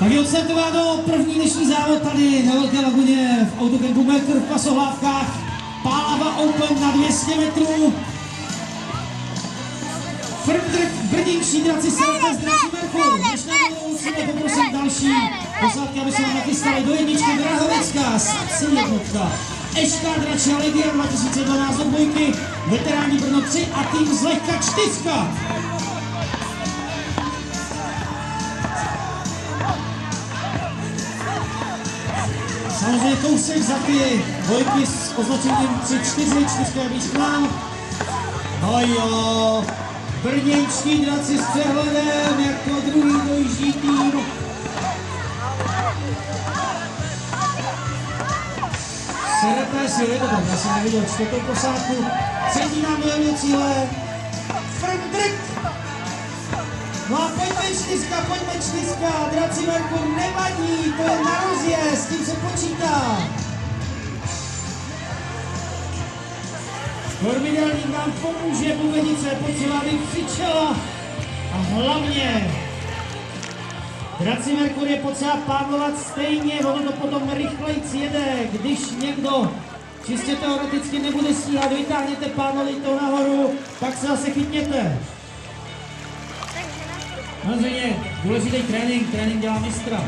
Tak je odstartováno první dnešní závod tady na Velké laguně v autokempu Metr v Pasohlávkách. Pálava Open na 200 metrů. Frmdrk Brněnští draci Seltes draci Merkur. Než na to musíme poprosit další posádky, aby se nám nachystali do jedničky Drahovecká, Saxi jednotka. Eška Dračia Legia 2012 od dvojky, veteráni Brno 3 a tým Zlehka 4. Samozřejmě kousek za ty dvojky s označením 3-4, 4 je blíž k nám. No jo, brněnští draci s přehledem jako druhý dojíždí tým. Serepes je to tak, já jsem neviděl čtvrtou posádku. Třetí nám dojel do cíle. Frmdrk. No a pojďme čtyřka, draci Merkur nevadí, to je na rozjezd, s tím se počítá. Kormidelník nám pomůže, bubenice, potřeba, aby křičela. A hlavně, draci Merkur je potřeba pádlovat stejně, ono to potom rychleji jede, když někdo čistě teoreticky nebude stíhat, vytáhněte pádlo, to nahoru, pak se zase chytněte. Samozřejmě důležitý trénink dělá mistra.